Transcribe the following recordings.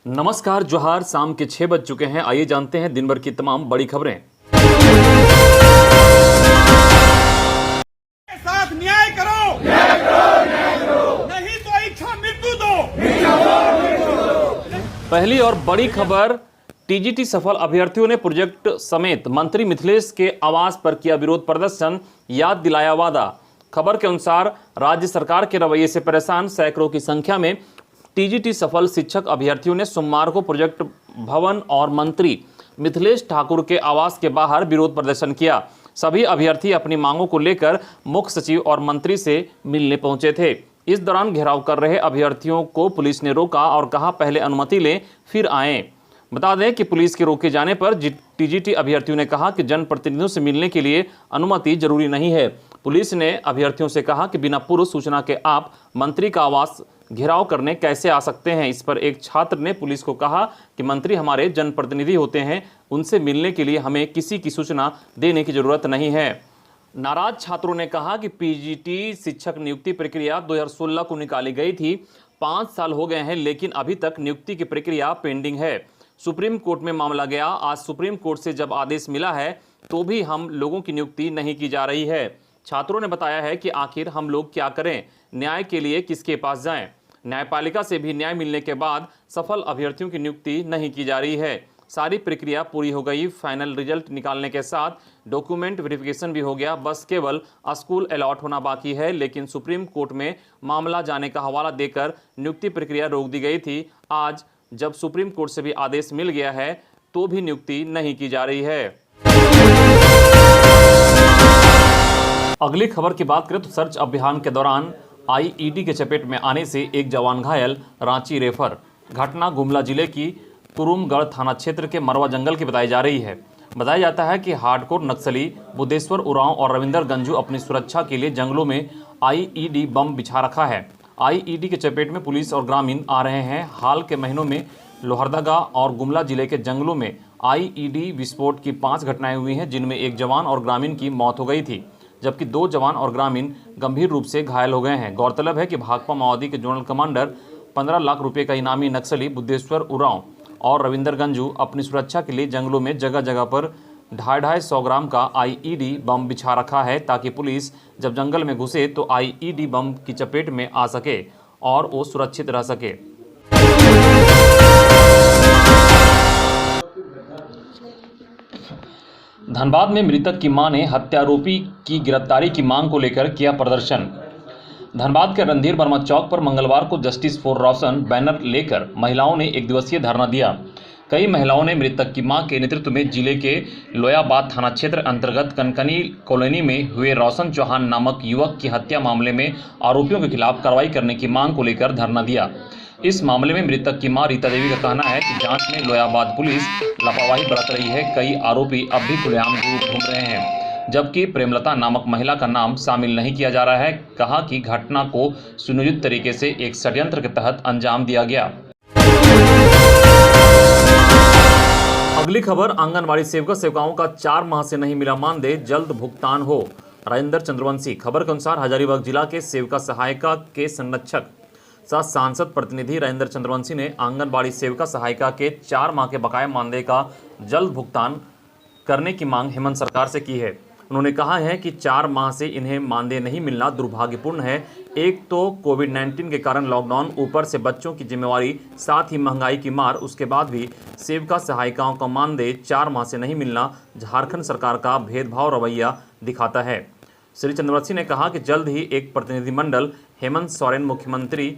नमस्कार, जोहार। शाम के 6 बज चुके हैं। आइए जानते हैं दिन भर की तमाम बड़ी खबरें। साथ न्याय करो, नहीं तो इच्छा मृत्यु दो। पहली और बड़ी खबर, टीजीटी सफल अभ्यर्थियों ने प्रोजेक्ट समेत मंत्री मिथिलेश के आवास पर किया विरोध प्रदर्शन, याद दिलाया वादा। खबर के अनुसार राज्य सरकार के रवैये से परेशान सैकड़ों की संख्या में टीजीटी सफल शिक्षक अभ्यर्थियों ने सोमवार को प्रोजेक्ट भवन और मंत्री मिथिलेश ठाकुर के आवास के बाहर विरोध प्रदर्शन किया। सभी अभ्यर्थी अपनी मांगों को लेकर मुख्य सचिव और मंत्री से मिलने पहुंचे थे। इस दौरान घेराव कर रहे अभ्यर्थियों को पुलिस ने रोका और कहा, पहले अनुमति लें फिर आएं। बता दें कि पुलिस के रोके जाने पर टीजीटी अभ्यर्थियों ने कहा कि जनप्रतिनिधियों से मिलने के लिए अनुमति जरूरी नहीं है। पुलिस ने अभ्यर्थियों से कहा कि बिना पूर्व सूचना के आप मंत्री का आवास घेराव करने कैसे आ सकते हैं। इस पर एक छात्र ने पुलिस को कहा कि मंत्री हमारे जनप्रतिनिधि होते हैं, उनसे मिलने के लिए हमें किसी की सूचना देने की जरूरत नहीं है। नाराज छात्रों ने कहा कि पीजीटी शिक्षक नियुक्ति प्रक्रिया 2016 को निकाली गई थी। 5 साल हो गए हैं, लेकिन अभी तक नियुक्ति की प्रक्रिया पेंडिंग है। सुप्रीम कोर्ट में मामला गया। आज सुप्रीम कोर्ट से जब आदेश मिला है तो भी हम लोगों की नियुक्ति नहीं की जा रही है। छात्रों ने बताया है कि आखिर हम लोग क्या करें, न्याय के लिए किसके पास जाएं। न्यायपालिका से भी न्याय मिलने के बाद सफल अभ्यर्थियों की नियुक्ति नहीं की जा रही है। सारी प्रक्रिया पूरी हो गई। फाइनल रिजल्ट निकालने के साथ डॉक्यूमेंट वेरिफिकेशन भी हो गया। बस केवल स्कूल अलॉट होना बाकी है। लेकिन सुप्रीम कोर्ट में मामला जाने का हवाला देकर नियुक्ति प्रक्रिया रोक दी गई थी। आज जब सुप्रीम कोर्ट से भी आदेश मिल गया है तो भी नियुक्ति नहीं की जा रही है। अगली खबर की बात करें तो सर्च अभियान के दौरान आईईडी के चपेट में आने से एक जवान घायल, रांची रेफर। घटना गुमला जिले की कुरुमगढ़ थाना क्षेत्र के मरवा जंगल की बताई जा रही है। बताया जाता है कि हार्डकोर नक्सली बुद्धेश्वर उरांव और रविंदर गंजू अपनी सुरक्षा के लिए जंगलों में आईईडी बम बिछा रखा है। आईईडी के चपेट में पुलिस और ग्रामीण आ रहे हैं। हाल के महीनों में लोहरदगा और गुमला जिले के जंगलों में आईईडी विस्फोट की 5 घटनाएं हुई हैं, जिनमें एक जवान और ग्रामीण की मौत हो गई थी, जबकि 2 जवान और ग्रामीण गंभीर रूप से घायल हो गए हैं। गौरतलब है कि भाकपा माओवादी के जोनल कमांडर 15 लाख रुपए का इनामी नक्सली बुद्धेश्वर उरांव और रविंदर गंजू अपनी सुरक्षा के लिए जंगलों में जगह जगह पर 250-250 ग्राम का आईईडी बम बिछा रखा है, ताकि पुलिस जब जंगल में घुसे तो आईईडी बम की चपेट में आ सके और वो सुरक्षित रह सके। धनबाद में मृतक की मां ने हत्यारोपी की गिरफ्तारी की मांग को लेकर किया प्रदर्शन। धनबाद के रणधीर वर्मा चौक पर मंगलवार को जस्टिस फॉर रोशन बैनर लेकर महिलाओं ने एक दिवसीय धरना दिया। कई महिलाओं ने मृतक की मां के नेतृत्व में जिले के लोयाबाद थाना क्षेत्र अंतर्गत कनकनी कॉलोनी में हुए रोशन चौहान नामक युवक की हत्या मामले में आरोपियों के खिलाफ कार्रवाई करने की मांग को लेकर धरना दिया। इस मामले में मृतक की मां रीता देवी का कहना है कि जांच में लोयाबाद पुलिस लापरवाही बरत रही है। कई आरोपी अब भी खुलेआम घूम रहे हैं, जबकि प्रेमलता नामक महिला का नाम शामिल नहीं किया जा रहा है। कहा कि घटना को सुनियोजित तरीके से एक षड्यंत्र के तहत अंजाम दिया गया। अगली खबर, आंगनबाड़ी सेविका सेविकाओं का 4 माह से नहीं मिला मानदेय, जल्द भुगतान हो। राजेंद्र चंद्रवंशी। खबर के अनुसार हजारीबाग जिला के सेविका सहायिका के संरक्षक सह सांसद प्रतिनिधि राजेंद्र चंद्रवंशी ने आंगनबाड़ी सेविका सहायिका के 4 माह के बकाया मानदेय का जल्द भुगतान करने की मांग हेमंत सरकार से की है। उन्होंने कहा है कि 4 माह से इन्हें मानदेय नहीं मिलना दुर्भाग्यपूर्ण है। एक तो कोविड-19 के कारण लॉकडाउन, ऊपर से बच्चों की जिम्मेवारी, साथ ही महंगाई की मार, उसके बाद भी सेविका सहायिकाओं का मानदेय 4 माह से नहीं मिलना झारखंड सरकार का भेदभाव रवैया दिखाता है। श्री चंद्रवंशी ने कहा कि जल्द ही एक प्रतिनिधिमंडल हेमंत सोरेन, मुख्यमंत्री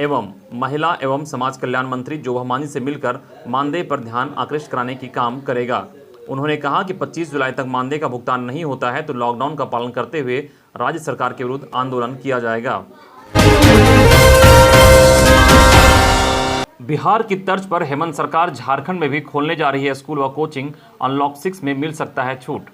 एवं महिला एवं समाज कल्याण मंत्री जोबा मांझी से मिलकर मानदेय पर ध्यान आकृष्ट कराने की काम करेगा। उन्होंने कहा कि 25 जुलाई तक मानदेय का भुगतान नहीं होता है तो लॉकडाउन का पालन करते हुए राज्य सरकार के विरुद्ध आंदोलन किया जाएगा। बिहार की तर्ज पर हेमंत सरकार झारखंड में भी खोलने जा रही है स्कूल व कोचिंग। अनलॉक 6 में मिल सकता है छूट।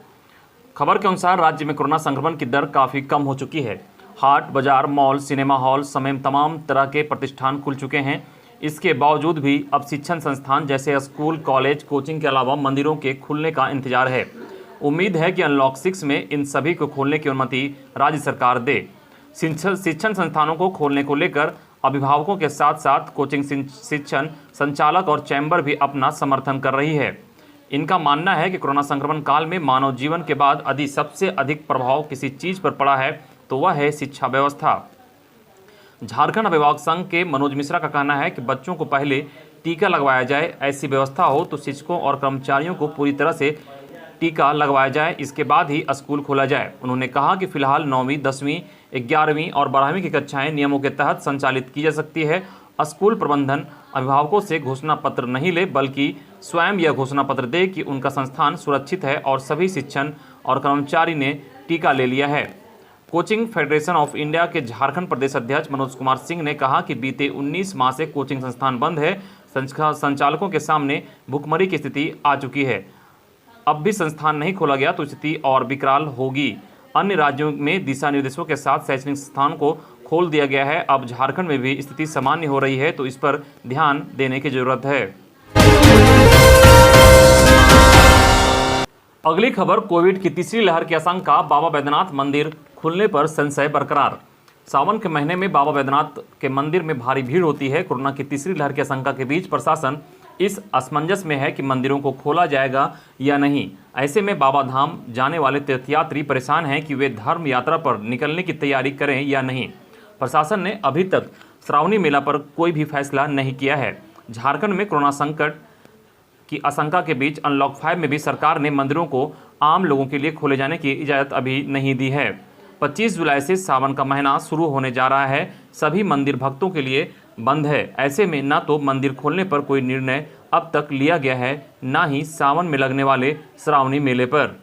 खबर के अनुसार राज्य में कोरोना संक्रमण की दर काफ़ी कम हो चुकी है। हाट बाजार, मॉल, सिनेमा हॉल समेत तमाम तरह के प्रतिष्ठान खुल चुके हैं। इसके बावजूद भी अब शिक्षण संस्थान जैसे स्कूल, कॉलेज, कोचिंग के अलावा मंदिरों के खुलने का इंतजार है। उम्मीद है कि अनलॉक 6 में इन सभी को खोलने की अनुमति राज्य सरकार दे। शिक्षण संस्थानों को खोलने को लेकर अभिभावकों के साथ साथ कोचिंग शिक्षण संचालक और चैम्बर भी अपना समर्थन कर रही है। इनका मानना है कि कोरोना संक्रमण काल में मानव जीवन के बाद यदि सबसे अधिक प्रभाव किसी चीज पर पड़ा है तो वह है शिक्षा व्यवस्था। झारखंड अभिभावक संघ के मनोज मिश्रा का कहना है कि बच्चों को पहले टीका लगवाया जाए, ऐसी व्यवस्था हो तो शिक्षकों और कर्मचारियों को पूरी तरह से टीका लगवाया जाए, इसके बाद ही स्कूल खोला जाए। उन्होंने कहा कि फिलहाल 9वीं, 10वीं, 11वीं और 12वीं की कक्षाएं नियमों के तहत संचालित की जा सकती है। स्कूल प्रबंधन अभिभावकों से घोषणा पत्र नहीं ले बल्कि स्वयं यह घोषणा पत्र दे कि उनका संस्थान सुरक्षित है और सभी शिक्षण और कर्मचारी ने टीका ले लिया है। कोचिंग फेडरेशन ऑफ इंडिया के झारखंड प्रदेश अध्यक्ष मनोज कुमार सिंह ने कहा कि बीते 19 माह से कोचिंग संस्थान बंद है। संचालकों के सामने भुखमरी की स्थिति आ चुकी है। अब भी संस्थान नहीं खोला गया तो स्थिति और विकराल होगी। अन्य राज्यों में दिशा निर्देशों के साथ शैक्षणिक संस्थान को खोल दिया गया है। अब झारखंड में भी स्थिति सामान्य हो रही है तो इस पर ध्यान देने की जरूरत है। अगली खबर, कोविड की तीसरी लहर की आशंका, बाबा बैद्यनाथ मंदिर खुलने पर संशय बरकरार। सावन के महीने में बाबा बैद्यनाथ के मंदिर में भारी भीड़ होती है। कोरोना की तीसरी लहर की आशंका के बीच प्रशासन इस असमंजस में है कि मंदिरों को खोला जाएगा या नहीं। ऐसे में बाबा धाम जाने वाले तीर्थयात्री परेशान हैं कि वे धर्म यात्रा पर निकलने की तैयारी करें या नहीं। प्रशासन ने अभी तक श्रावणी मेला पर कोई भी फैसला नहीं किया है। झारखंड में कोरोना संकट की आशंका के बीच अनलॉक 5 में भी सरकार ने मंदिरों को आम लोगों के लिए खोले जाने की इजाज़त अभी नहीं दी है। 25 जुलाई से सावन का महीना शुरू होने जा रहा है। सभी मंदिर भक्तों के लिए बंद है। ऐसे में न तो मंदिर खोलने पर कोई निर्णय अब तक लिया गया है, न ही सावन में लगने वाले श्रावणी मेले पर।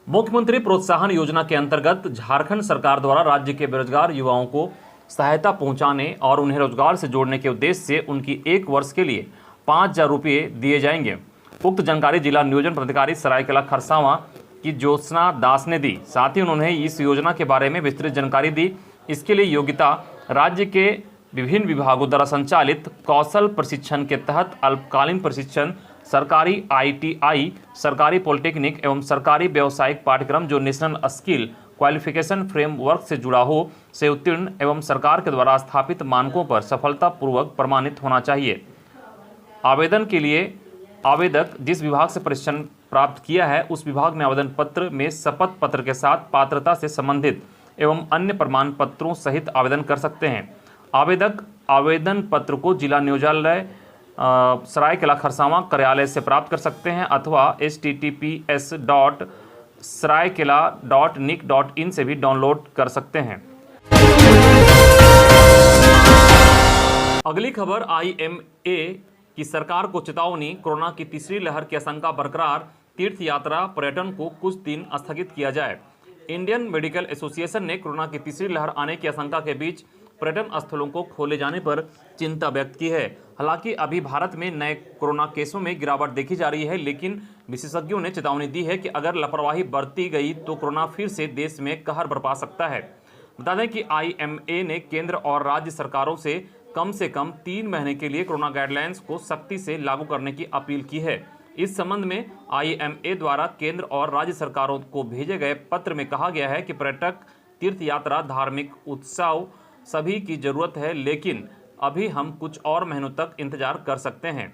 मुख्यमंत्री प्रोत्साहन योजना के अंतर्गत झारखंड सरकार द्वारा राज्य के बेरोजगार युवाओं को सहायता पहुंचाने और उन्हें रोजगार से जोड़ने के उद्देश्य से उनकी 1 वर्ष के लिए 5,000 रुपये दिए जाएंगे। उक्त जानकारी जिला नियोजन पदाधिकारी सरायकेला खरसावां की ज्योत्सना दास ने दी। साथ ही उन्होंने इस योजना के बारे में विस्तृत जानकारी दी। इसके लिए योग्यता, राज्य के विभिन्न विभागों द्वारा संचालित कौशल प्रशिक्षण के तहत अल्पकालीन प्रशिक्षण, सरकारी ITI, सरकारी पॉलिटेक्निक एवं सरकारी व्यावसायिक पाठ्यक्रम जो नेशनल स्किल क्वालिफिकेशन फ्रेमवर्क से जुड़ा हो, से उत्तीर्ण एवं सरकार के द्वारा स्थापित मानकों पर सफलतापूर्वक प्रमाणित होना चाहिए। आवेदन के लिए आवेदक जिस विभाग से प्रशिक्षण प्राप्त किया है उस विभाग में आवेदन पत्र में शपथ पत्र के साथ पात्रता से संबंधित एवं अन्य प्रमाण पत्रों सहित आवेदन कर सकते हैं। आवेदक आवेदन पत्र को जिला नियोजनालय सरायकेला खरसावां कार्यालय से प्राप्त कर सकते हैं अथवा https://saraikela.nic.in से भी डाउनलोड कर सकते हैं। अगली खबर, IMA की सरकार को चेतावनी, कोरोना की तीसरी लहर की आशंका बरकरार, तीर्थ यात्रा पर्यटन को कुछ दिन स्थगित किया जाए। इंडियन मेडिकल एसोसिएशन ने कोरोना की तीसरी लहर आने की आशंका के बीच पर्यटन स्थलों को खोले जाने पर चिंता व्यक्त की है। हालांकि अभी भारत में नए कोरोना केसों में गिरावट देखी जा रही है, लेकिन विशेषज्ञों ने चेतावनी दी है कि अगर लापरवाही बरती गई तो कोरोना फिर से देश में कहर बरपा सकता है। बता दें कि IMA ने केंद्र और राज्य सरकारों से कम 3 महीने के लिए कोरोना गाइडलाइंस को सख्ती से लागू करने की अपील की है। इस संबंध में IMA द्वारा केंद्र और राज्य सरकारों को भेजे गए पत्र में कहा गया है कि पर्यटक, तीर्थ यात्रा, धार्मिक उत्सव सभी की जरूरत है, लेकिन अभी हम कुछ और महीनों तक इंतजार कर सकते हैं।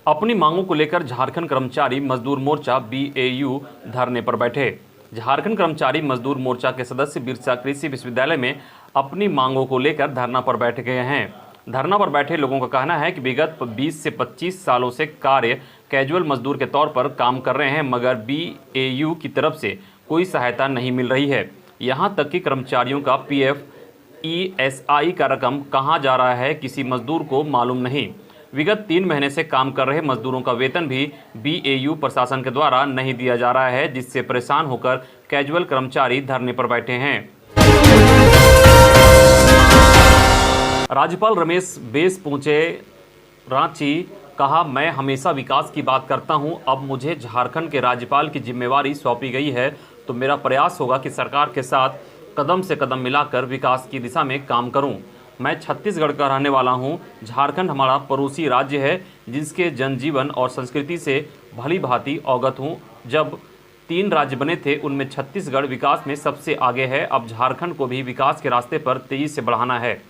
अपनी मांगों को लेकर झारखंड कर्मचारी मजदूर मोर्चा BAU धरने पर बैठे। झारखंड कर्मचारी मजदूर मोर्चा के सदस्य बिरसा कृषि विश्वविद्यालय में अपनी मांगों को लेकर धरना पर बैठ गए हैं। धरना पर बैठे लोगों का कहना है कि विगत 20 से 25 सालों से कार्य कैजुअल मजदूर के तौर पर काम कर रहे हैं, मगर BAU की तरफ से कोई सहायता नहीं मिल रही है। यहां तक कि कर्मचारियों का PF, ESI का रकम कहां जा रहा है किसी मजदूर को मालूम नहीं। विगत 3 महीने से काम कर रहे मजदूरों का वेतन भी BAU प्रशासन के द्वारा नहीं दिया जा रहा है, जिससे परेशान होकर कैजुअल कर्मचारी धरने पर बैठे हैं। राज्यपाल रमेश बैस पहुंचे रांची, कहा मैं हमेशा विकास की बात करता हूं, अब मुझे झारखंड के राज्यपाल की जिम्मेवारी सौंपी गई है तो मेरा प्रयास होगा कि सरकार के साथ कदम से कदम मिलाकर विकास की दिशा में काम करूं। मैं छत्तीसगढ़ का रहने वाला हूं। झारखंड हमारा पड़ोसी राज्य है जिसके जनजीवन और संस्कृति से भली भांति अवगत हूं। जब 3 राज्य बने थे, उनमें छत्तीसगढ़ विकास में सबसे आगे है। अब झारखंड को भी विकास के रास्ते पर तेजी से बढ़ाना है।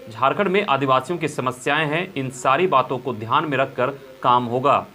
झारखंड में आदिवासियों की समस्याएं हैं, इन सारी बातों को ध्यान में रखकर काम होगा।